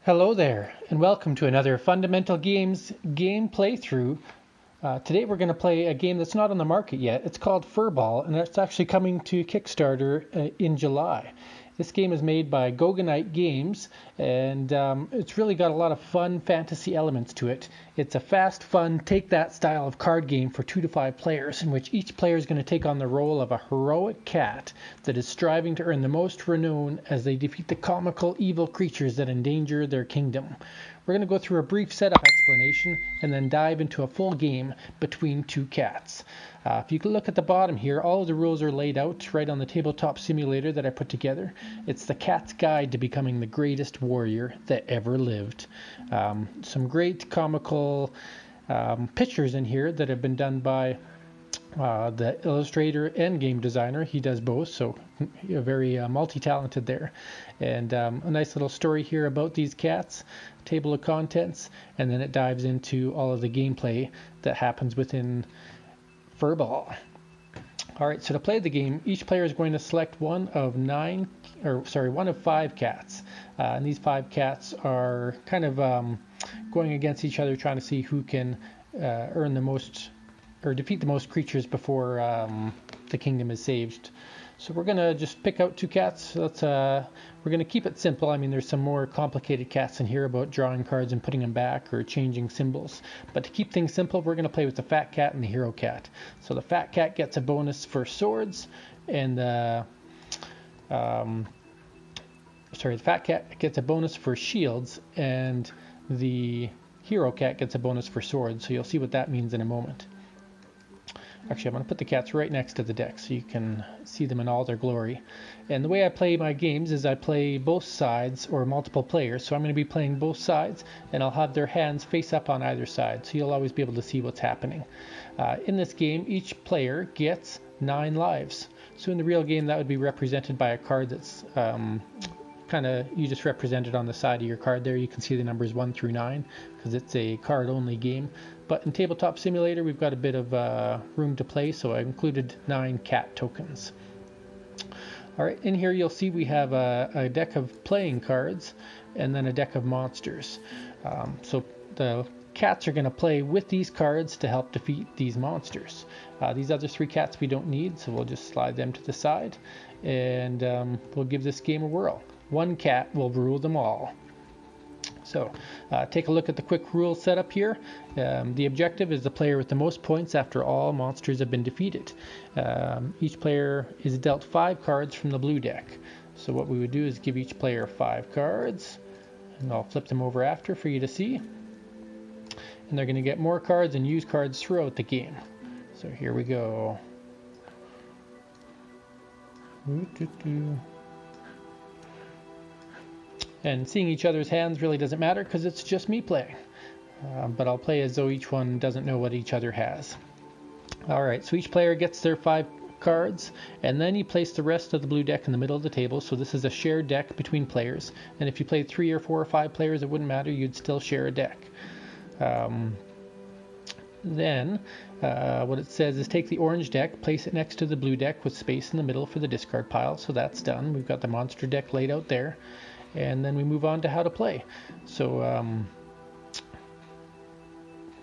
Hello there, and welcome to another Fundamental Games game playthrough. Today we're going to play a game that's not on the market yet. It's called FURBALL, and it's actually coming to Kickstarter in July. This game is made by Goganite Games, and it's really got a lot of fun fantasy elements to it. It's a fast, fun, take-that style of card game for 2 to 5 players, in which each player is going to take on the role of a heroic cat that is striving to earn the most renown as they defeat the comical, evil creatures that endanger their kingdom. We're going to go through a brief setup explanation and then dive into a full game between 2 cats. If you can look at the bottom here, all of the rules are laid out right on the tabletop simulator that I put together. It's the cat's guide to becoming the greatest warrior that ever lived. Some great comical pictures in here that have been done by the illustrator and game designer. He does both, so very multi-talented there. And a nice little story here about these cats, table of contents, and then it dives into all of the gameplay that happens within FURBALL. Alright, so to play the game, each player is going to select one of 5 cats. And these 5 cats are kind of going against each other, trying to see who can earn the most or defeat the most creatures before the kingdom is saved. So we're going to just pick out 2 cats. We're going to keep it simple. I mean, there's some more complicated cats in here about drawing cards and putting them back or changing symbols. But to keep things simple, we're going to play with the fat cat and the hero cat. So the fat cat gets a bonus for swords, and the fat cat gets a bonus for shields, and the hero cat gets a bonus for swords. So you'll see what that means in a moment. Actually, I'm going to put the cats right next to the deck so you can see them in all their glory. And the way I play my games is I play both sides or multiple players. So I'm going to be playing both sides, and I'll have their hands face up on either side. So you'll always be able to see what's happening. In this game, each player gets 9 lives. So in the real game, that would be represented by a card that's you just represented on the side of your card there. You can see the numbers 1 through 9 because it's a card only game. But in Tabletop Simulator, we've got a bit of room to play, so I included 9 cat tokens. Alright, in here you'll see we have a deck of playing cards and then a deck of monsters. So the cats are going to play with these cards to help defeat these monsters. These other 3 cats we don't need, so we'll just slide them to the side, and we'll give this game a whirl. 1 cat will rule them all. So take a look at the quick rule setup here. The objective is the player with the most points after all monsters have been defeated. Each player is dealt 5 cards from the blue deck. So what we would do is give each player 5 cards, and I'll flip them over after for you to see. And they're going to get more cards and use cards throughout the game. So here we go. And seeing each other's hands really doesn't matter because it's just me playing. But I'll play as though each one doesn't know what each other has. Alright, so each player gets their 5 cards, and then you place the rest of the blue deck in the middle of the table. So this is a shared deck between players. And if you played 3 or 4 or 5 players, it wouldn't matter, you'd still share a deck. Then what it says is take the orange deck, place it next to the blue deck with space in the middle for the discard pile. So that's done. We've got the monster deck laid out there. And then we move on to how to play. So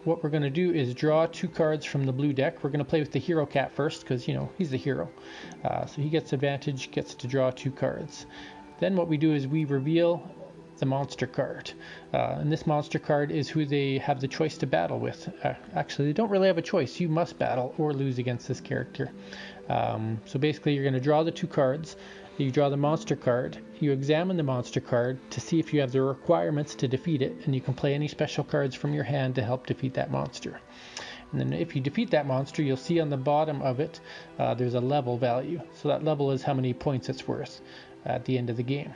what we're going to do is draw 2 cards from the blue deck. We're going to play with the hero cat first because, you know, he's the hero. So he gets advantage, gets to draw 2 cards. Then what we do is we reveal the monster card. And this monster card is who they have the choice to battle with. Actually, they don't really have a choice. You must battle or lose against this character. So basically, you're going to draw the 2 cards. You draw the monster card, you examine the monster card to see if you have the requirements to defeat it, and you can play any special cards from your hand to help defeat that monster. And then if you defeat that monster, you'll see on the bottom of it there's a level value. So that level is how many points it's worth at the end of the game.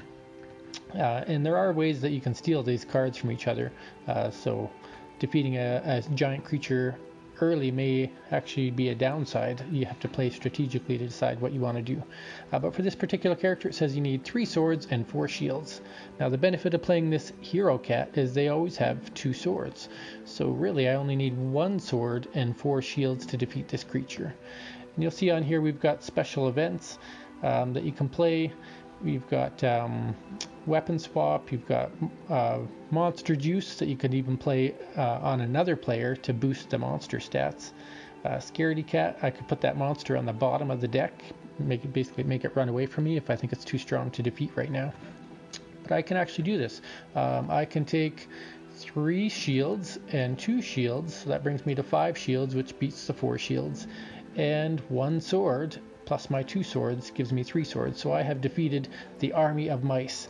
And there are ways that you can steal these cards from each other. So defeating a giant creature early may actually be a downside. You have to play strategically to decide what you want to do. But for this particular character, it says you need 3 swords and 4 shields. Now the benefit of playing this hero cat is they always have 2 swords. So really I only need 1 sword and 4 shields to defeat this creature. And you'll see on here we've got special events that you can play You've got weapon swap. You've got monster juice that you could even play on another player to boost the monster stats. Scaredy cat, I could put that monster on the bottom of the deck, basically make it run away from me if I think it's too strong to defeat right now. But I can actually do this. I can take 3 shields and 2 shields, so that brings me to 5 shields, which beats the 4 shields, and 1 sword plus my 2 swords gives me 3 swords. So I have defeated the army of mice.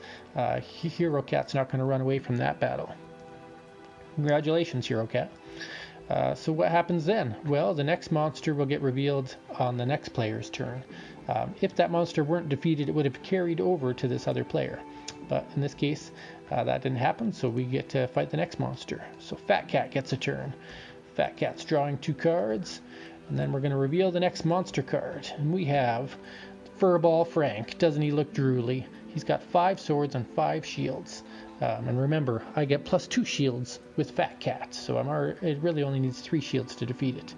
Hero Cat's not going to run away from that battle. Congratulations, Hero Cat. So what happens then? Well, the next monster will get revealed on the next player's turn. If that monster weren't defeated, it would have carried over to this other player. But in this case, that didn't happen, so we get to fight the next monster. So Fat Cat gets a turn. Fat Cat's drawing 2 cards, and then we're going to reveal the next monster card. And we have Furball Frank. Doesn't he look drooly? He's got 5 swords and 5 shields. And remember, I get plus 2 shields with Fat Cat, so it really only needs 3 shields to defeat it.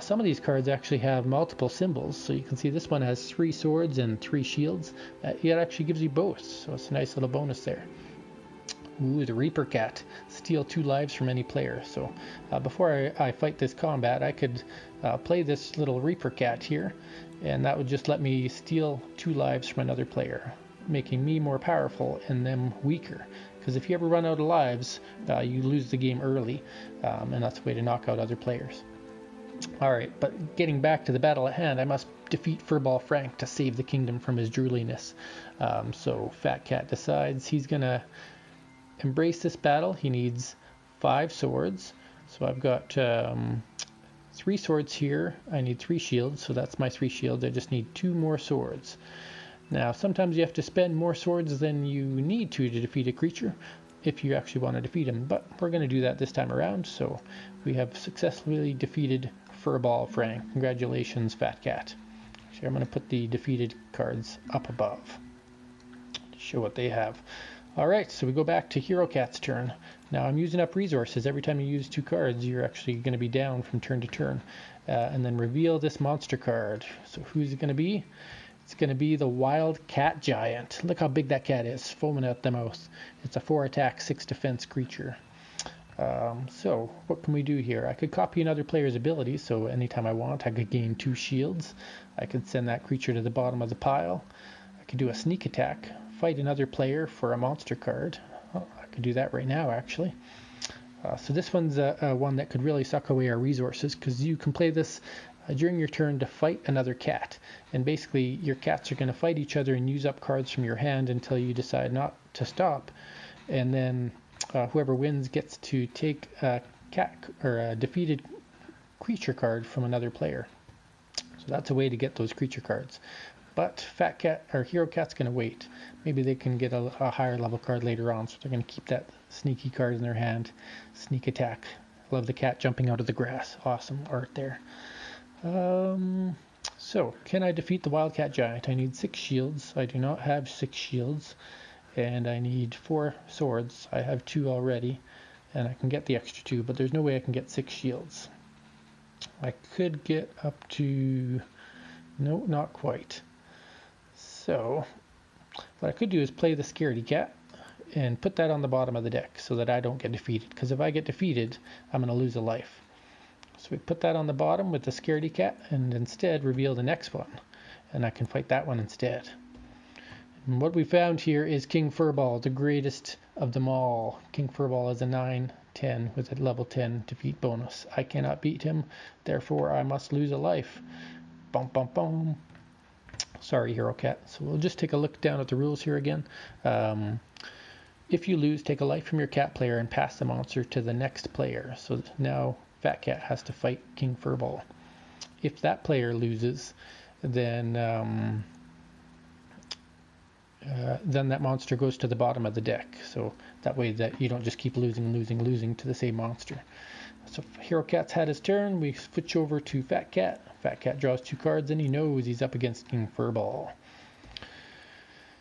Some of these cards actually have multiple symbols, so you can see this one has 3 swords and 3 shields. It actually gives you both, so it's a nice little bonus there. Ooh, the Reaper Cat. Steal 2 lives from any player. So before I fight this combat, I could play this little Reaper Cat here, and that would just let me steal 2 lives from another player, making me more powerful and them weaker. Because if you ever run out of lives, you lose the game early, and that's a way to knock out other players. Alright, but getting back to the battle at hand, I must defeat Furball Frank to save the kingdom from his drooliness. So Fat Cat decides he's going to embrace this battle. He needs 5 swords. So I've got 3 swords here. I need 3 shields, so that's my 3 shields. I just need 2 more swords. Now, sometimes you have to spend more swords than you need to defeat a creature if you actually want to defeat him, but we're going to do that this time around. So we have successfully defeated Furball Frank. Congratulations, Fat Cat. Actually, I'm going to put the defeated cards up above to show what they have. Alright, so we go back to Hero Cat's turn. Now I'm using up resources. Every time you use 2 cards, you're actually going to be down from turn to turn. And then reveal this monster card. So who's it going to be? It's going to be the Wild Cat Giant. Look how big that cat is, foaming at the mouth. It's a 4 attack, 6 defense creature. So what can we do here? I could copy another player's ability, so anytime I want I could gain 2 shields. I could send that creature to the bottom of the pile. I could do a sneak attack, fight another player for a monster card. Oh, I could do that right now actually. So this one's one that could really suck away our resources, because you can play this during your turn to fight another cat. And basically your cats are going to fight each other and use up cards from your hand until you decide not to stop. And then whoever wins gets to take a cat or a defeated creature card from another player. So that's a way to get those creature cards. But Fat Cat or Hero Cat's going to wait. Maybe they can get a higher level card later on, so they're going to keep that sneaky card in their hand. Sneak attack. Love the cat jumping out of the grass. Awesome art there. So, can I defeat the Wildcat Giant? I need 6 shields. I do not have 6 shields. And I need 4 swords. I have 2 already. And I can get the extra 2, but there's no way I can get 6 shields. I could get up to... No, not quite. So, what I could do is play the Scaredy Cat and put that on the bottom of the deck so that I don't get defeated. Because if I get defeated, I'm going to lose a life. So we put that on the bottom with the Scaredy Cat and instead reveal the next one. And I can fight that one instead. And what we found here is King Furball, the greatest of them all. King Furball is a 9/10 with a level 10 defeat bonus. I cannot beat him, therefore I must lose a life. Bum bum bum. Sorry, Hero Cat. So we'll just take a look down at the rules here again. If you lose, take a life from your cat player and pass the monster to the next player. So now Fat Cat has to fight King Furball. If that player loses, then that monster goes to the bottom of the deck. So that way that you don't just keep losing to the same monster. So Hero Cat's had his turn. We switch over to Fat Cat. Fat Cat draws 2 cards and he knows he's up against King Furball.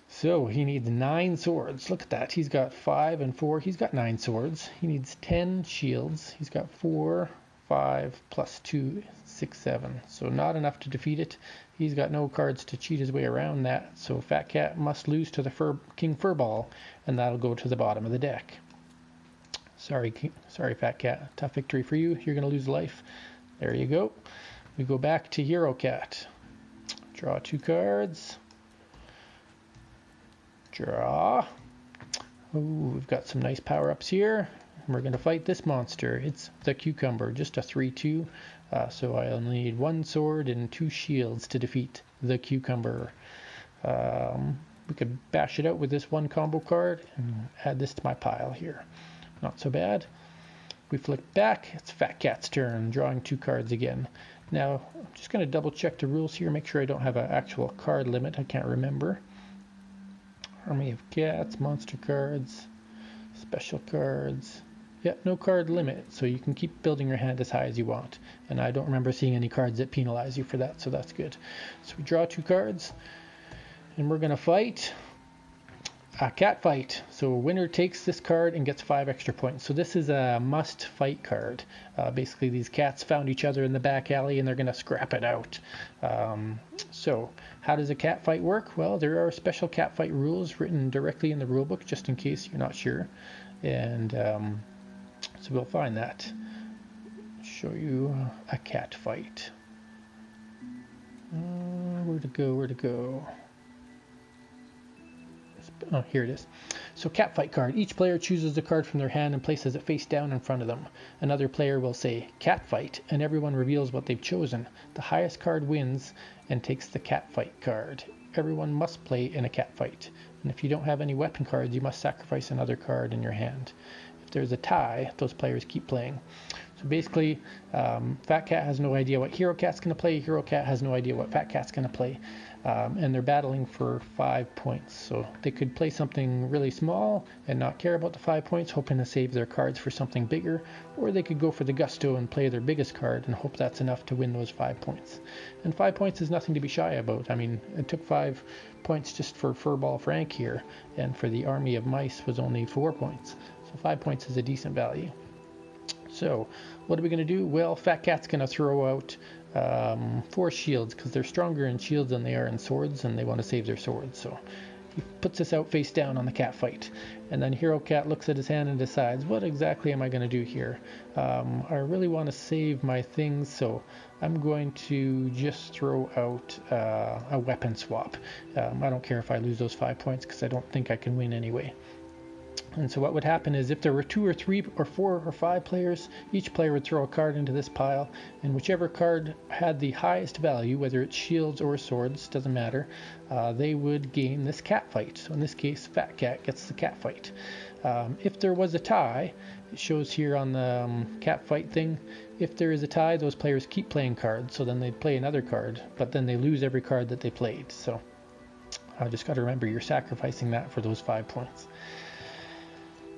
So he needs 9 swords. Look at that. He's got 5 and 4. He's got 9 swords. He needs 10 shields. He's got 4, 5 plus 2, 6, 7. So not enough to defeat it. He's got no cards to cheat his way around that. So Fat Cat must lose to the King Furball, and that'll go to the bottom of the deck. Sorry, Fat Cat. Tough victory for you. You're going to lose life. There you go. We go back to Hero Cat. Draw 2 cards. Draw. Oh, we've got some nice power-ups here. We're going to fight this monster. It's the Cucumber, just a 3/2. So I'll need 1 sword and 2 shields to defeat the Cucumber. We could bash it out with this 1 combo card and add this to my pile here. Not so bad. We flip back. It's Fat Cat's turn, drawing 2 cards again. Now, I'm just going to double check the rules here, make sure I don't have an actual card limit. I can't remember. Army of Cats, monster cards, special cards. Yeah, no card limit, so you can keep building your hand as high as you want. And I don't remember seeing any cards that penalize you for that, so that's good. So we draw 2 cards, and we're going to fight a cat fight. So winner takes this card and gets 5 extra points. So this is a must fight card. Basically, these cats found each other in the back alley, and they're going to scrap it out. So how does a cat fight work? Well, there are special cat fight rules written directly in the rulebook, just in case you're not sure. And so we'll find that. Show you a cat fight. Where to go? Oh, here it is. So cat fight card. Each player chooses a card from their hand and places it face down in front of them. Another player will say cat fight, and everyone reveals what they've chosen. The highest card wins and takes the cat fight card. Everyone must play in a cat fight. And if you don't have any weapon cards, you must sacrifice another card in your hand. If there's a tie, those players keep playing. So basically, Fat Cat has no idea what Hero Cat's going to play. Hero Cat has no idea what Fat Cat's going to play. And they're battling for 5 points. So they could play something really small and not care about the 5 points, hoping to save their cards for something bigger. Or they could go for the gusto and play their biggest card and hope that's enough to win those 5 points. And 5 points is nothing to be shy about. I mean, it took 5 points just for Furball Frank here, and for the Army of Mice was only 4 points. So 5 points is a decent value. So what are we going to do? Well, Fat Cat's going to throw out 4 shields, because they're stronger in shields than they are in swords, and they want to save their swords. So he puts this out face down on the cat fight, and then Hero Cat looks at his hand and decides, what exactly am I going to do here? I really want to save my things, so I'm going to just throw out a weapon swap. I don't care if I lose those 5 points, because I don't think I can win anyway. And so what would happen is, if there were 2 or 3 or 4 or 5 players, each player would throw a card into this pile, and whichever card had the highest value, whether it's shields or swords, doesn't matter, they would gain this cat fight. So in this case, Fat Cat gets the cat fight. If there was a tie, it shows here on the cat fight thing, if there is a tie, those players keep playing cards, so then they play another card, but then they lose every card that they played. So I just got to remember, you're sacrificing that for those 5 points.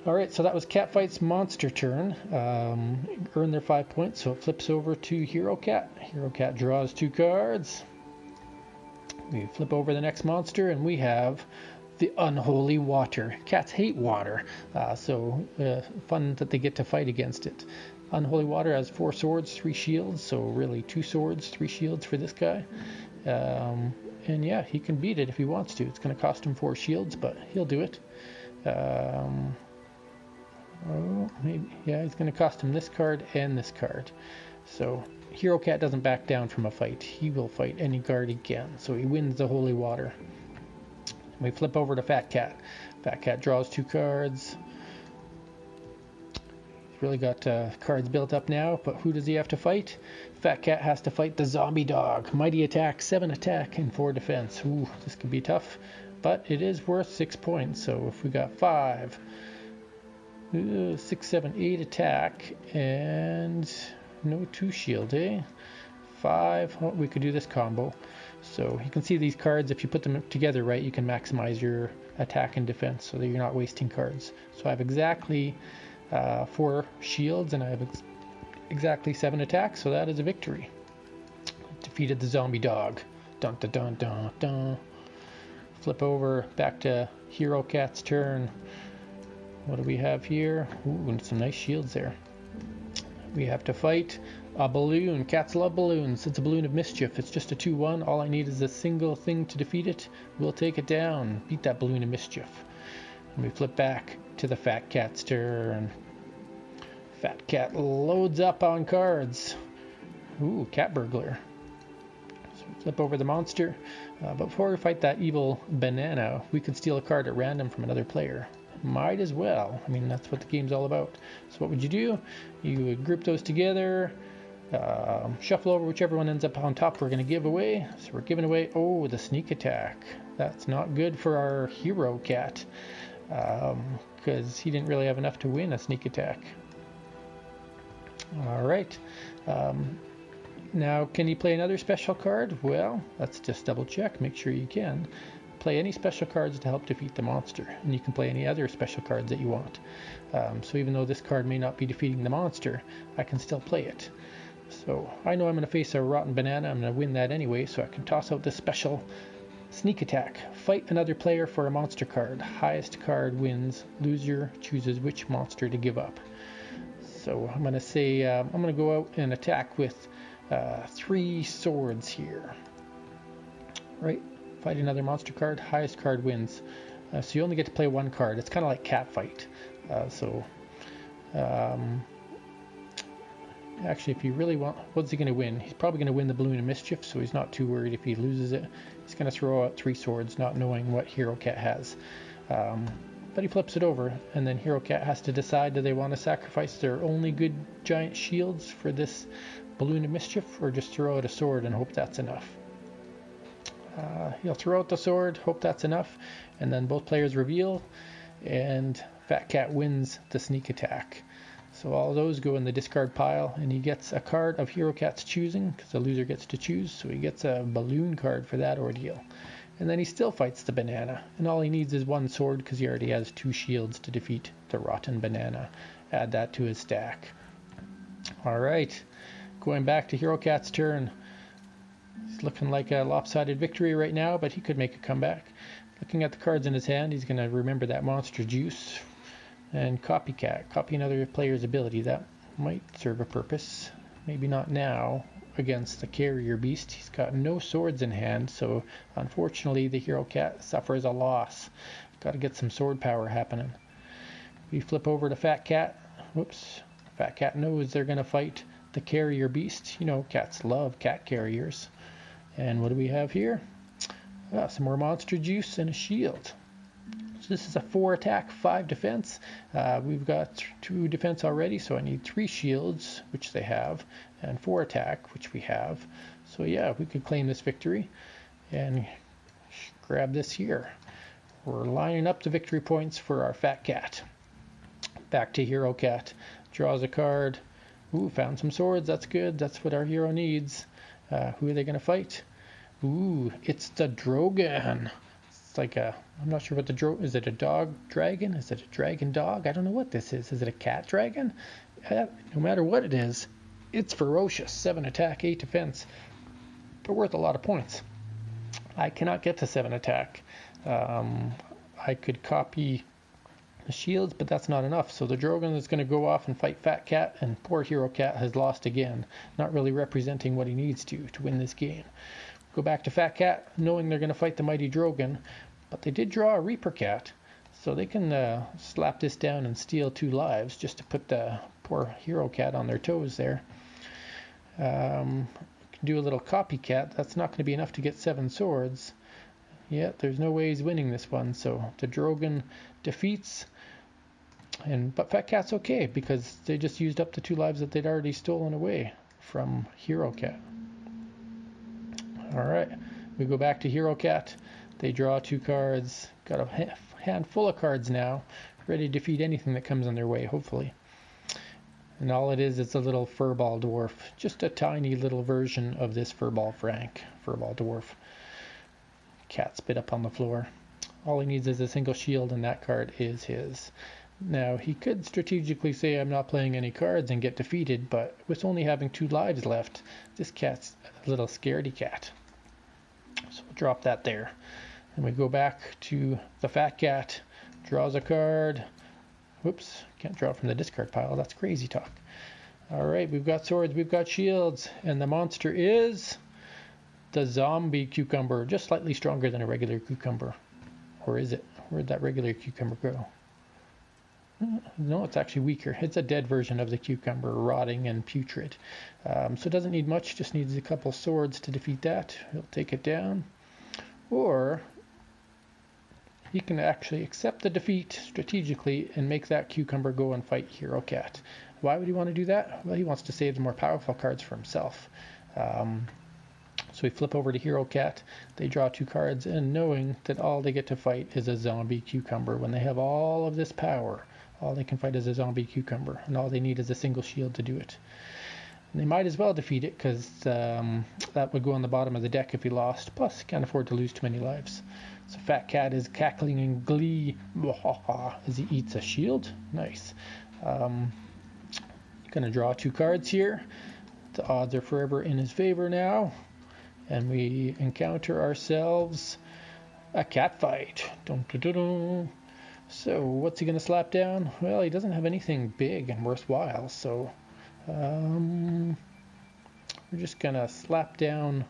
Alright, so that was Cat Fight's monster turn. Earn their 5 points, so it flips over to Hero Cat. Hero Cat draws 2 cards. We flip over the next monster, and we have the Unholy Water. Cats hate water, so fun that they get to fight against it. Unholy Water has 4 swords, 3 shields, so really 2 swords, 3 shields for this guy. And yeah, he can beat it if he wants to. It's going to cost him 4 shields, but he'll do it. Oh, maybe, yeah, it's going to cost him this card and this card. So Hero Cat doesn't back down from a fight. He will fight any card again. So he wins the Holy Water. We flip over to Fat Cat. Fat Cat draws 2 cards. He's really got cards built up now, but who does he have to fight? Fat Cat has to fight the Zombie Dog. Mighty attack, 7 attack, and 4 defense. Ooh, this could be tough, but it is worth 6 points. So if we got 5... 6, 7, 8 attack, and no 2 shield, eh? 5, oh, we could do this combo. So you can see these cards, if you put them together right, you can maximize your attack and defense so that you're not wasting cards. So I have exactly 4 shields, and I have exactly 7 attacks, so that is a victory. Defeated the Zombie Dog. Dun dun dun dun dun. Flip over, back to Hero Cat's turn. What do we have here? Ooh, and some nice shields there. We have to fight A balloon. Cats love balloons. It's a balloon of mischief. It's just a 2-1. All I need is a single thing to defeat it. We'll take it down. Beat that balloon of mischief. And we flip back to the fat cat's turn. Fat cat loads up on cards. Ooh, cat burglar. So we flip over the monster. But before we fight that evil banana, we could steal a card at random from another player. Might as well. I mean, that's what the game's all about. So what would you do? You would group those together, shuffle over whichever one ends up on top we're going to give away. So we're giving away, oh, the sneak attack. That's not good for our hero cat, because he didn't really have enough to win a sneak attack. All right. Now, can he play another special card? Well, let's just double check, make sure you can. Play any special cards to help defeat the monster, and you can play any other special cards that you want. So even though this card may not be defeating the monster, I can still play it. So I know I'm going to face a rotten banana. I'm going to win that anyway, so I can toss out this special sneak attack. Fight another player for a monster card. Highest card wins. Loser chooses which monster to give up. So I'm going to say I'm going to go out and attack with 3 swords here. Right? Fight another monster card. Highest card wins. So you only get to play 1 card. It's kind of like cat fight. Actually, if you really want, what's he going to win? He's probably going to win the balloon of mischief, so he's not too worried if he loses it. He's going to throw out 3 swords, not knowing what Hero Cat has. But he flips it over, and then Hero Cat has to decide, do they want to sacrifice their only good giant shields for this balloon of mischief, or just throw out a sword and hope that's enough. He'll throw out the sword, hope that's enough, and then both players reveal, and Fat Cat wins the sneak attack. So all those go in the discard pile, and he gets a card of Hero Cat's choosing, because the loser gets to choose, so he gets a balloon card for that ordeal. And then he still fights the banana, and all he needs is 1 sword, because he already has 2 shields to defeat the rotten banana. Add that to his stack. Alright, going back to Hero Cat's turn. He's looking like a lopsided victory right now, but he could make a comeback. Looking at the cards in his hand, he's going to remember that monster juice. And copycat, copy another player's ability. That might serve a purpose. Maybe not now against the carrier beast. He's got no swords in hand, so unfortunately the Hero Cat suffers a loss. Got to get some sword power happening. We flip over to Fat Cat. Whoops. Fat Cat knows they're going to fight the carrier beast. You know, cats love cat carriers. And what do we have here? Some more monster juice and a shield. So this is a 4 attack, 5 defense. We've got 2 defense already, so I need 3 shields, which they have, and 4 attack, which we have. So yeah, we could claim this victory and grab this here. We're lining up the victory points for our Fat Cat. Back to Hero Cat. Draws a card. Ooh, found some swords. That's good. That's what our hero needs. Who are they going to fight? Ooh, it's the Drogon. It's like a, I'm not sure what the is it a dog dragon? Is it a dragon dog? I don't know what this is. Is it a cat dragon? No matter what it is, it's ferocious. 7 attack, 8 defense, but worth a lot of points. I cannot get to 7 attack. I could copy the shields, but that's not enough. So the Drogon is going to go off and fight Fat Cat, and poor Hero Cat has lost again, not really representing what he needs to win this game. Go back to Fat Cat, knowing they're going to fight the mighty Drogon, but they did draw a Reaper Cat, so they can slap this down and steal 2 lives just to put the poor Hero Cat on their toes there. Can do a little copycat. That's not going to be enough to get 7 swords. Yeah, there's no way he's winning this one, so the Drogon defeats, but Fat Cat's okay because they just used up the 2 lives that they'd already stolen away from Hero Cat. Alright, we go back to Hero Cat. They draw 2 cards. Got a handful of cards now, ready to defeat anything that comes in their way, hopefully. And all it is a little furball dwarf. Just a tiny little version of this furball dwarf. Cat spit up on the floor. All he needs is a single shield, and that card is his. Now, he could strategically say, I'm not playing any cards and get defeated, but with only having 2 lives left, this cat's a little scaredy cat. So we'll drop that there. And we go back to the Fat Cat, draws a card. Whoops, can't draw it from the discard pile. That's crazy talk. All right, we've got swords, we've got shields, and the monster is the zombie cucumber, just slightly stronger than a regular cucumber. Or is it? Where'd that regular cucumber go? No, it's actually weaker. It's a dead version of the cucumber, rotting and putrid. So it doesn't need much, just needs a couple swords to defeat that. He'll take it down. Or he can actually accept the defeat strategically and make that cucumber go and fight Hero Cat. Why would he want to do that? Well, he wants to save the more powerful cards for himself. So we flip over to Hero Cat, they draw 2 cards, and knowing that all they get to fight is a zombie cucumber, when they have all of this power, all they can fight is a zombie cucumber, and all they need is a single shield to do it. And they might as well defeat it, because that would go on the bottom of the deck if he lost, plus can't afford to lose too many lives. So Fat Cat is cackling in glee as he eats a shield. Nice. Gonna draw 2 cards here. The odds are forever in his favor now. And we encounter ourselves a cat fight. Dun, dun, dun, dun. So what's he going to slap down? Well, he doesn't have anything big and worthwhile, so we're just going to slap down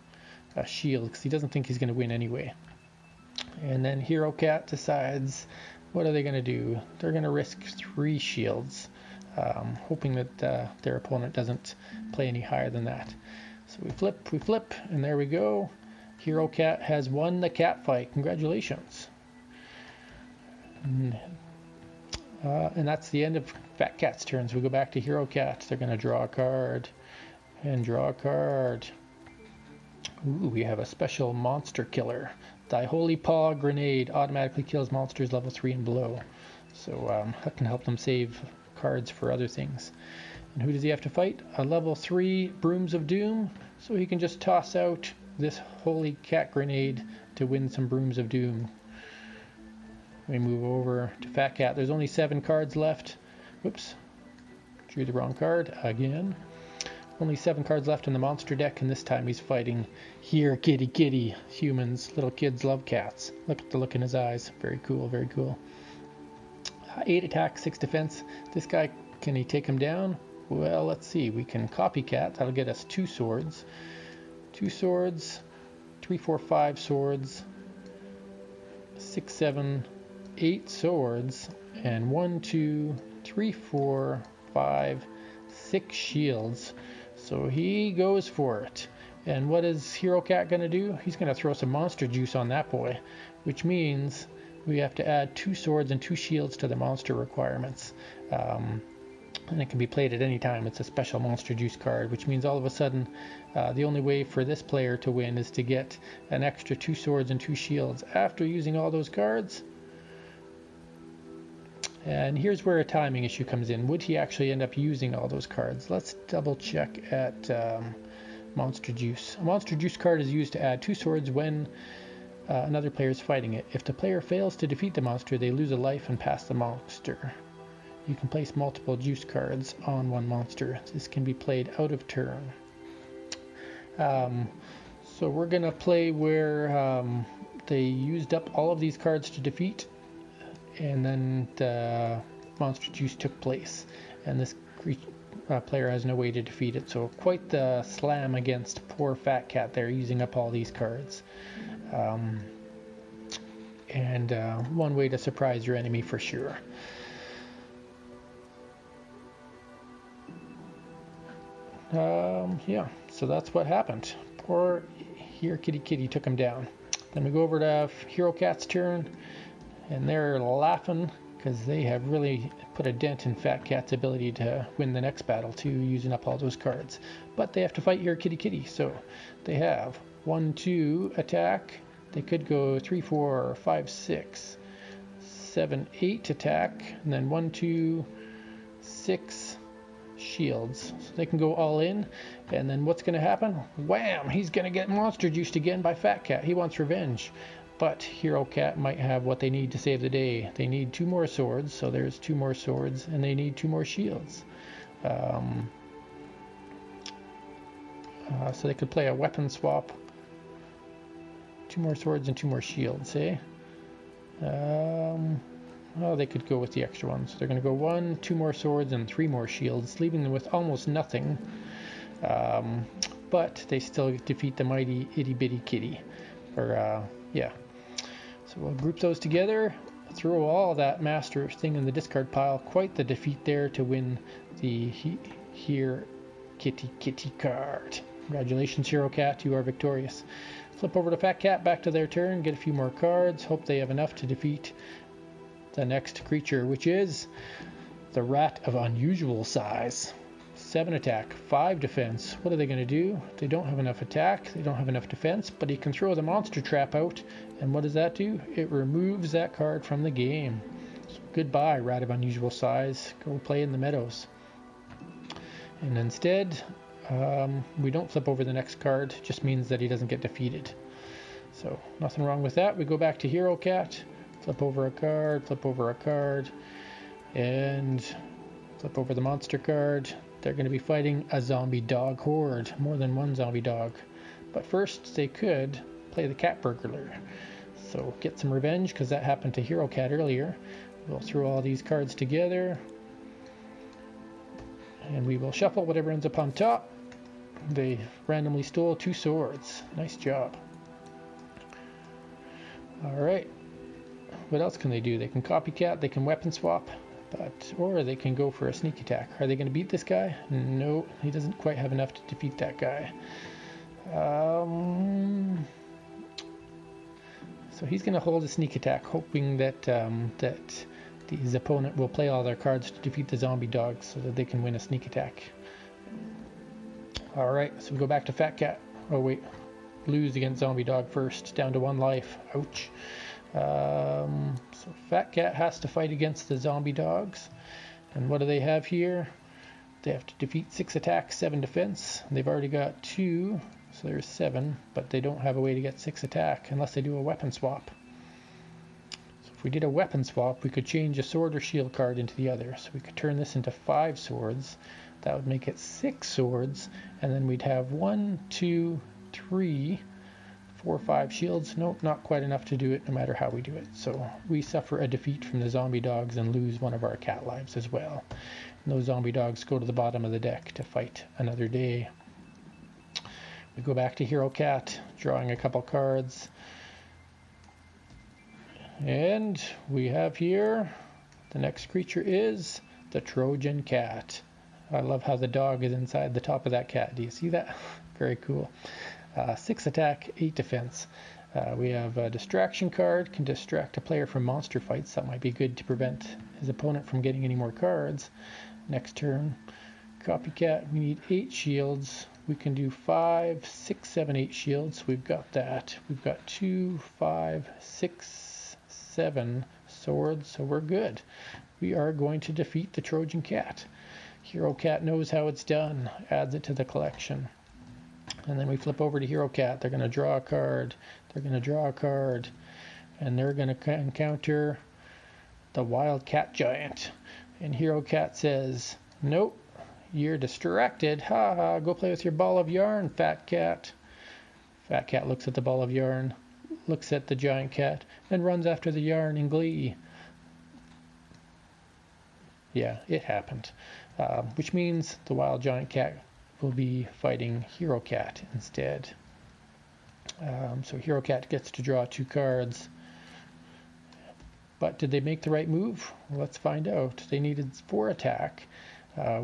a shield because he doesn't think he's going to win anyway. And then Hero Cat decides, what are they going to do? They're going to risk 3 shields, hoping that their opponent doesn't play any higher than that. So we flip, and there we go. Hero Cat has won the cat fight. Congratulations. And that's the end of Fat Cat's turn. So we go back to Hero Cat. They're going to draw a card and draw a card. Ooh, we have a special monster killer. Thy Holy Paw Grenade automatically kills monsters level 3 and below. So that can help them save cards for other things. And who does he have to fight? A level 3 Brooms of Doom, so he can just toss out this Holy Cat Grenade to win some Brooms of Doom. We move over to Fat Cat. There's only 7 cards left. Whoops, drew the wrong card again. Only 7 cards left in the monster deck, and this time he's fighting Here Kitty Kitty. Humans, little kids love cats. Look at the look in his eyes. Very cool, very cool. 8 attack, 6 defense. This guy, can he take him down? Well, let's see. We can copycat. That'll get us 2 swords. 2 swords, 3, 4, 5 swords, 6, 7, 8 swords, and 1, 2, 3, 4, 5, 6 shields. So he goes for it. And what is Hero Cat going to do? He's going to throw some monster juice on that boy, which means we have to add 2 swords and 2 shields to the monster requirements. And it can be played at any time. It's a special monster juice card, which means all of a sudden the only way for this player to win is to get an extra 2 swords and 2 shields after using all those cards. And here's where a timing issue comes in. Would he actually end up using all those cards? Let's double check at Monster Juice. A Monster Juice card is used to add 2 swords when another player is fighting it. If the player fails to defeat the monster, they lose a life and pass the monster. You can place multiple juice cards on one monster. This can be played out of turn. So we're going to play where they used up all of these cards to defeat, and then the monster juice took place. And this player has no way to defeat it. So quite the slam against poor Fat Cat there, using up all these cards. And one way to surprise your enemy for sure. Yeah, so that's what happened. Poor Here Kitty Kitty took him down. Then we go over to Hero Cat's turn, and they're laughing because they have really put a dent in Fat Cat's ability to win the next battle too, using up all those cards. But they have to fight Here Kitty Kitty, so they have 1, 2 attack. They could go 3, 4, 5, 6, 7, 8 attack, and then 1, 2, 6 shields. So they can go all in, and then what's going to happen? Wham! He's going to get monster juiced again by Fat Cat. He wants revenge. But Hero Cat might have what they need to save the day. They need 2 more swords, so there's 2 more swords, and they need 2 more shields. So they could play a weapon swap. 2 more swords and 2 more shields, eh? Well, they could go with the extra ones. They're going to go 1, 2 more swords, and 3 more shields, leaving them with almost nothing. But they still defeat the mighty itty bitty kitty. Yeah. So we'll group those together, throw all that master thing in the discard pile. Quite the defeat there to win the here kitty card. Congratulations, Hero Cat, you are victorious. Flip over to Fat Cat, back to their turn, get a few more cards. Hope they have enough to defeat the next creature, which is the rat of unusual size. 7 attack, 5 defense. What are they going to do? They don't have enough attack, they don't have enough defense, but he can throw the monster trap out, and what does that do? It removes that card from the game. So goodbye, rat of unusual size. Go play in the meadows. And instead, we don't flip over the next card. It just means that he doesn't get defeated. So nothing wrong with that. We go back to Hero Cat, flip over a card, and flip over the monster card. They're going to be fighting a zombie dog horde, more than one zombie dog. But first, they could play the cat burglar. So get some revenge, because that happened to Hero Cat earlier. We'll throw all these cards together, and we will shuffle whatever ends up on top. They randomly stole 2 swords. Nice job. Alright. What else can they do? They can copycat, they can weapon swap. Or they can go for a sneak attack. Are they going to beat this guy? No, he doesn't quite have enough to defeat that guy. So he's going to hold a sneak attack, hoping that his opponent will play all their cards to defeat the zombie dogs so that they can win a sneak attack. Alright, so we go back to Fat Cat. Oh wait, lose against zombie dog first, down to 1 life. Ouch. So Fat Cat has to fight against the zombie dogs. And what do they have here? They have to defeat 6 attack, 7 defense. They've already got 2, so there's 7, but they don't have a way to get 6 attack unless they do a weapon swap. So if we did a weapon swap, we could change a sword or shield card into the other. So we could turn this into 5 swords. That would make it 6 swords, and then we'd have 1, 2, 3, 4, 5 shields. Nope, not quite enough to do it no matter how we do it. So we suffer a defeat from the zombie dogs and lose 1 of our cat lives as well. And those zombie dogs go to the bottom of the deck to fight another day. We go back to Hero Cat, drawing a couple cards. And we have here, the next creature is the Trojan Cat. I love how the dog is inside the top of that cat. Do you see that? Very cool. 6 attack, 8 defense. We have a distraction card, can distract a player from monster fights. That might be good to prevent his opponent from getting any more cards. Next turn, copycat, we need 8 shields. We can do 5, 6, 7, 8 shields. We've got that. We've got 2, 5, 6, 7 swords, so we're good. We are going to defeat the Trojan Cat. Hero Cat knows how it's done, adds it to the collection. And then we flip over to Hero Cat. They're going to draw a card. They're going to draw a card. And they're going to encounter the Wild Cat Giant. And Hero Cat says, nope, you're distracted. Ha ha, go play with your ball of yarn, Fat Cat. Fat Cat looks at the ball of yarn, looks at the giant cat, and runs after the yarn in glee. Yeah, it happened. Which means the Wild Giant Cat will be fighting Hero Cat instead. So Hero Cat gets to draw 2 cards. But did they make the right move? Well, let's find out. They needed 4 attack.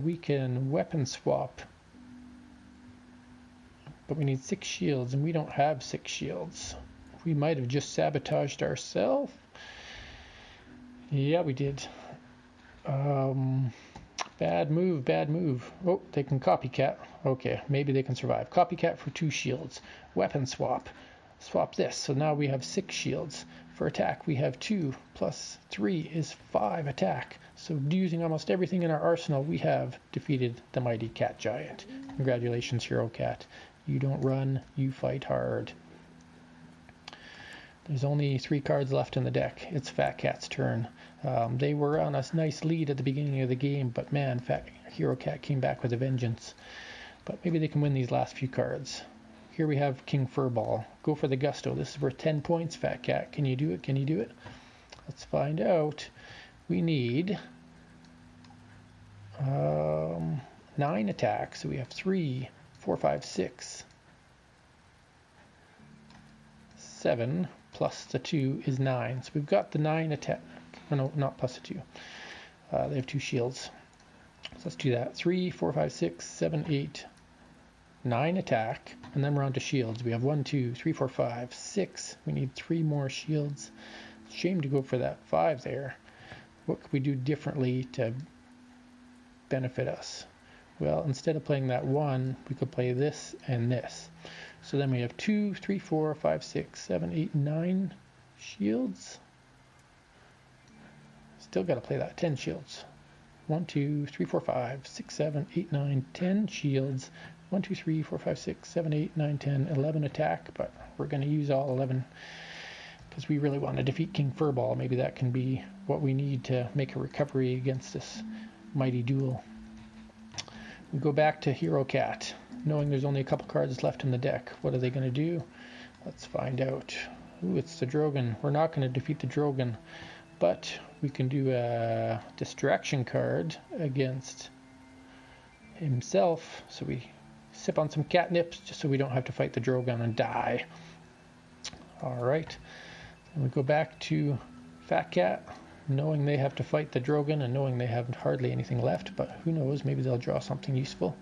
We can weapon swap. But we need 6 shields, and we don't have 6 shields. We might have just sabotaged ourselves. Yeah, we did. Bad move, bad move. Oh, they can copycat. Okay, maybe they can survive. Copycat for 2 shields. Weapon swap. Swap this. So now we have 6 shields. For attack, we have 2 plus 3 is 5 attack. So using almost everything in our arsenal, we have defeated the mighty cat giant. Congratulations, Hero Cat. You don't run, you fight hard. There's only 3 cards left in the deck. It's Fat Cat's turn. They were on a nice lead at the beginning of the game, but man, Hero Cat came back with a vengeance. But maybe they can win these last few cards. Here we have King Furball. Go for the gusto. This is worth 10 points, Fat Cat. Can you do it? Can you do it? Let's find out. we need 9 attacks. So we have 3, 4, 5, 6, 7 plus the 2 is 9. So we've got the 9 attack. Oh, no, not plus the 2. They have 2 shields. So let's do that. 3, 4, 5, 6, 7, 8, 9 attack. And then we're on to shields. We have 1, 2, 3, 4, 5, 6. We need 3 more shields. Shame to go for that 5 there. What could we do differently to benefit us? Well, instead of playing that 1, we could play this and this. So then we have 2, 3, 4, 5, 6, 7, 8, 9 shields. Still got to play that 10 shields. 1, 2, 3, 4, 5, 6, 7, 8, 9, 10 shields. 1, 2, 3, 4, 5, 6, 7, 8, 9, 10, 11 attack, but we're going to use all 11 because we really want to defeat King Furball. Maybe that can be what we need to make a recovery against this mighty duel. We go back to Hero Cat, knowing there's only a couple cards left in the deck. What are they going to do? Let's find out. Ooh, it's the Drogon. We're not going to defeat the Drogon, but we can do a distraction card against himself. So we sip on some catnip just so we don't have to fight the Drogon and die. Alright. And we go back to Fat Cat, knowing they have to fight the Drogon and knowing they have hardly anything left, but who knows, maybe they'll draw something useful.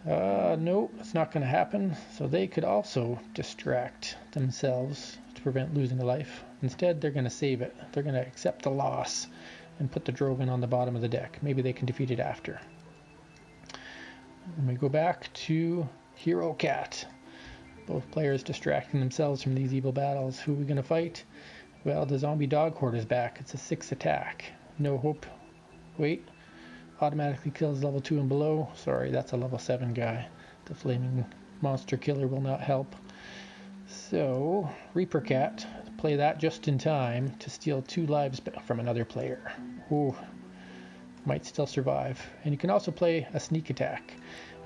No, it's not going to happen. So they could also distract themselves to prevent losing a life. Instead, they're going to save it. They're going to accept the loss and put the Drogon on the bottom of the deck. Maybe they can defeat it after. And we go back to Hero Cat. Both players distracting themselves from these evil battles. Who are we going to fight? Well, the zombie dog horde is back. It's a 6 attack. No hope. Wait. Automatically kills level 2 and below. Sorry, that's a level 7 guy. The flaming monster killer will not help. So, Reaper Cat, play that just in time to steal 2 lives from another player. Ooh, might still survive. And you can also play a sneak attack.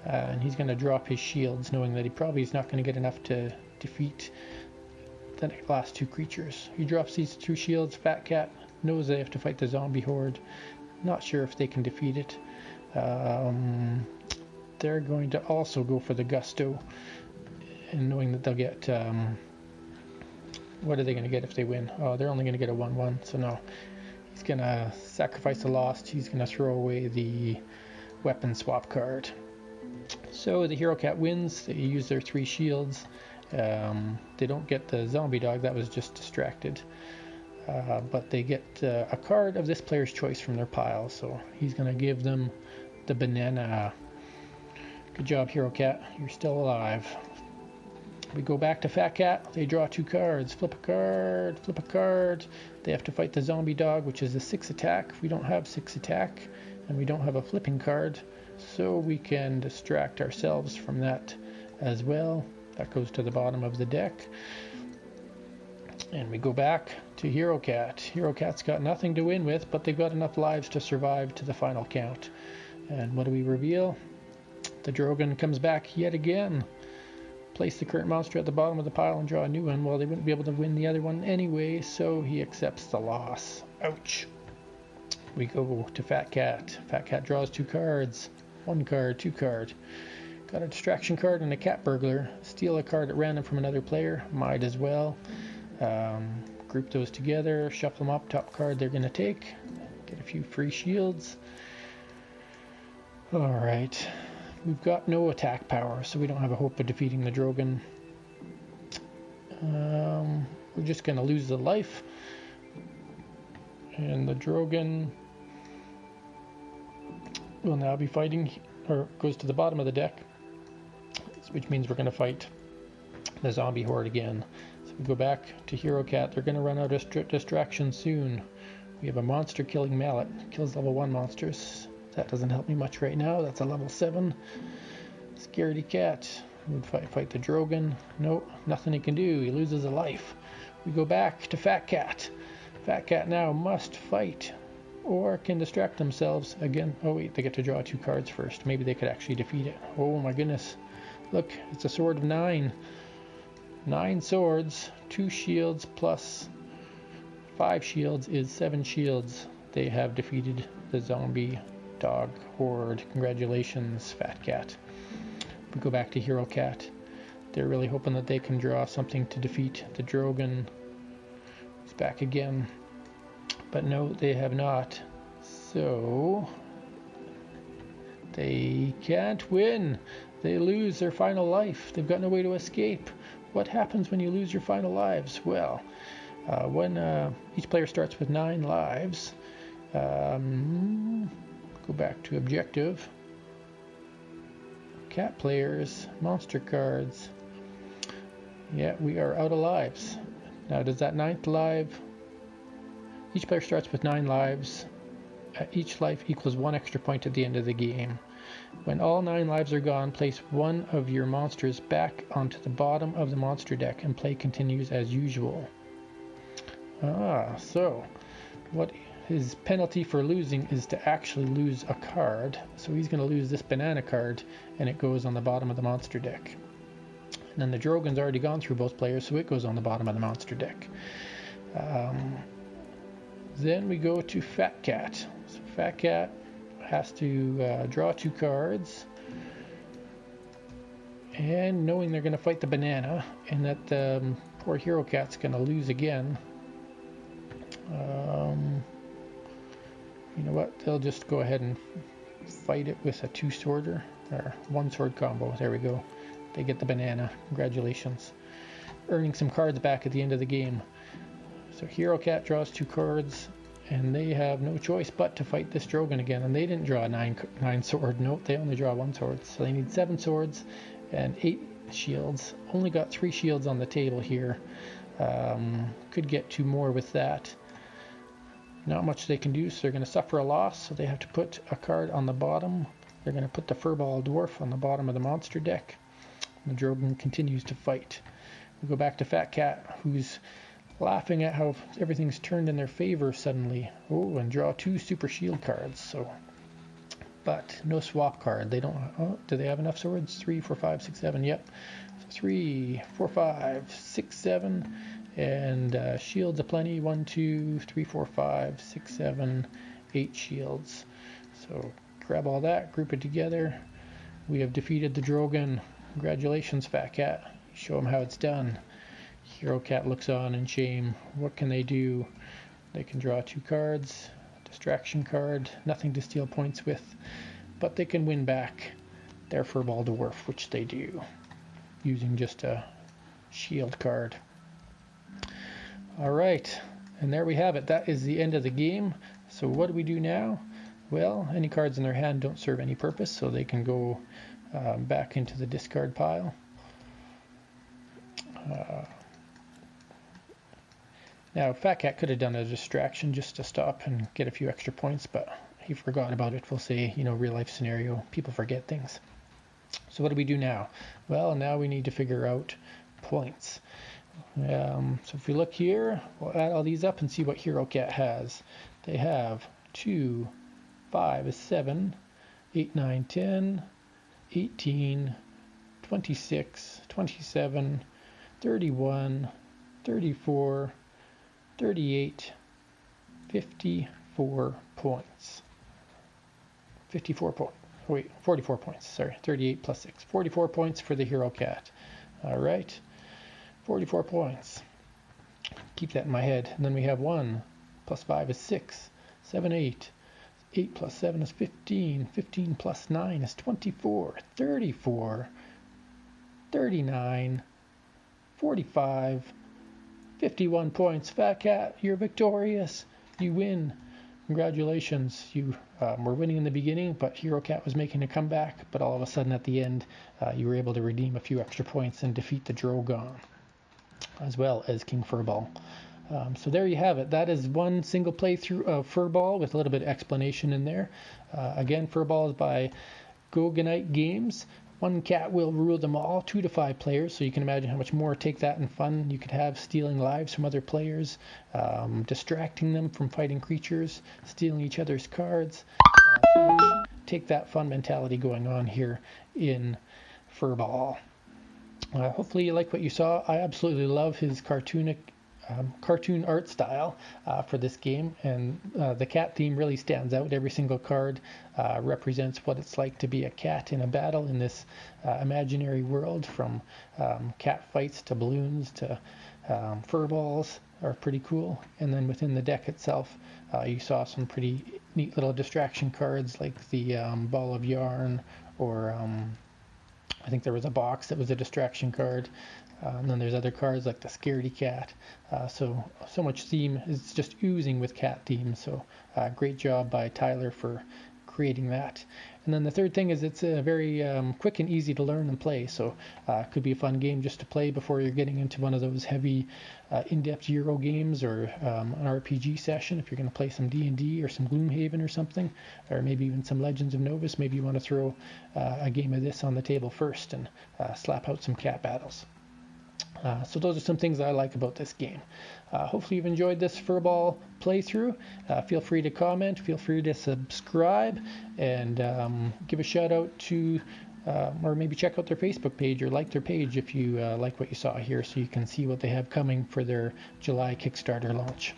And he's going to drop his shields, knowing that he probably is not going to get enough to defeat the last 2 creatures. He drops these 2 shields. Fat Cat knows they have to fight the zombie horde. Not sure if they can defeat it. They're going to also go for the gusto, and knowing that they'll get what are they going to get if they win? Oh, they're only going to get a 1/1, so no. He's going to sacrifice the lost. He's going to throw away the weapon swap card. So the Hero Cat wins. They use their 3 shields. They don't get the zombie dog. That was just distracted. But they get a card of this player's choice from their pile. So he's going to give them the banana. Good job, Hero Cat. You're still alive. We go back to Fat Cat. They draw 2 cards. Flip a card. Flip a card. They have to fight the zombie dog, which is a 6 attack. We don't have 6 attack, and we don't have a flipping card. So we can distract ourselves from that as well. That goes to the bottom of the deck. And we go back to Hero Cat. Hero Cat's got nothing to win with, but they've got enough lives to survive to the final count. And what do we reveal? The Drogon comes back yet again. Place the current monster at the bottom of the pile and draw a new one. Well, they wouldn't be able to win the other one anyway, so he accepts the loss. Ouch. We go to Fat Cat. Fat Cat draws 2 cards. 1 card, 2 card. Got a distraction card and a cat burglar. Steal a card at random from another player. Might as well. Group those together. Shuffle them up. Top card they're going to take. Get a few free shields. Alright. We've got no attack power, so we don't have a hope of defeating the Drogon. We're just going to lose the life. And the Drogon will now be fighting, or goes to the bottom of the deck, which means we're going to fight the zombie horde again. So we go back to Hero Cat. They're going to run out of distraction soon. We have a monster killing mallet. Kills level 1 monsters. That doesn't help me much right now. That's a level 7. Scaredy Cat would fight the Drogon. Nope, nothing he can do. He loses a life. We go back to Fat Cat. Fat Cat now must fight, or can distract themselves again. Oh wait, they get to draw 2 cards first. Maybe they could actually defeat it. Oh my goodness. Look, it's a sword of 9. 9 swords, 2 shields plus 5 shields is 7 shields. They have defeated the zombie dog horde. Congratulations, Fat Cat. We go back to Hero Cat. They're really hoping that they can draw something to defeat the Drogon. It's back again. But no, they have not. So they can't win. They lose their final life. They've got no way to escape. What happens when you lose your final lives? Well, when each player starts with 9 lives, go back to objective. Cat players, monster cards. Yeah, we are out of lives. Now, does that 9th life? Each player starts with 9 lives. Each life equals 1 extra point at the end of the game. When all 9 lives are gone, place one of your monsters back onto the bottom of the monster deck and play continues as usual. So what his penalty for losing is to actually lose a card. So he's going to lose this banana card, and it goes on the bottom of the monster deck. And then the Drogon's already gone through both players, so it goes on the bottom of the monster deck. Then we go to Fat Cat. So Fat Cat has to draw 2 cards, and knowing they're going to fight the banana and that the poor Hero Cat's going to lose again, you know what, they'll just go ahead and fight it with a 2-sworder or 1-sword combo. There we go. They get the banana. Congratulations. Earning some cards back at the end of the game. So Hero Cat draws 2 cards, and they have no choice but to fight this Drogon again. And they didn't draw a 9 sword. Nope, they only draw 1 sword. So they need 7 swords and 8 shields. Only got 3 shields on the table here. Could get 2 more with that. Not much they can do, so they're going to suffer a loss. So they have to put a card on the bottom. They're going to put the Furball Dwarf on the bottom of the monster deck. And the Drogon continues to fight. We go back to Fat Cat, who's laughing at how everything's turned in their favor suddenly. Oh, and draw 2 super shield cards. So, but no swap card. They don't. Oh, do they have enough swords? 3, 4, 5, 6, 7. Yep. So 3, 4, 5, 6, 7, and shields aplenty. 1, 2, 3, 4, 5, 6, 7, 8 shields. So grab all that, group it together. We have defeated the Drogon. Congratulations, Fat Cat. Show them how it's done. Hero Cat looks on in shame. What can they do? They can draw 2 cards, distraction card, nothing to steal points with, but they can win back their Furball Dwarf, which they do, using just a shield card. Alright, and there we have it. That is the end of the game. So what do we do now? Well, any cards in their hand don't serve any purpose, so they can go back into the discard pile. Now, Fat Cat could have done a distraction just to stop and get a few extra points, but he forgot about it. We'll say, you know, real life scenario, people forget things. So what do we do now? Well, now we need to figure out points. So if we look here, we'll add all these up and see what Hero Cat has. They have 2, 5, 7, 8, 9, 10, 18, 26, 27, 31, 34, 38, 54 points. 44 points, sorry, 38 plus 6. 44 points for the Hero Cat. All right, 44 points. Keep that in my head. And then we have 1 plus 5 is 6, 7, 8. 8 plus 7 is 15. 15 plus 9 is 24. 34, 39, 45, 51 points. Fat Cat, you're victorious. You win. Congratulations. You were winning in the beginning, but Hero Cat was making a comeback. But all of a sudden at the end, you were able to redeem a few extra points and defeat the Drogon, as well as King Furball. So there you have it. That is one single playthrough of Furball with a little bit of explanation in there. Again, Furball is by Goganite Games. One cat will rule them all, 2 to 5 players, so you can imagine how much more take that and fun you could have stealing lives from other players, distracting them from fighting creatures, stealing each other's cards. So much take that fun mentality going on here in Furball. Hopefully you like what you saw. I absolutely love his cartoonic cartoon art style for this game, and the cat theme really stands out. Every single card represents what it's like to be a cat in a battle in this imaginary world, from cat fights to balloons to furballs are pretty cool. And then within the deck itself, you saw some pretty neat little distraction cards like the ball of yarn, or I think there was a box that was a distraction card. And then there's other cards like the Scaredy cat. So much theme is just oozing with cat themes. So great job by Tyler for creating that. And then the third thing is it's very quick and easy to learn and play. So it could be a fun game just to play before you're getting into one of those heavy in-depth Euro games, or an RPG session. If you're going to play some D&D or some Gloomhaven or something, or maybe even some Legends of Novus, maybe you want to throw a game of this on the table first and slap out some cat battles. So those are some things I like about this game. Hopefully you've enjoyed this Furball playthrough. Feel free to comment, feel free to subscribe, and give a shout out to, or maybe check out their Facebook page or like their page if you like what you saw here, so you can see what they have coming for their July Kickstarter launch.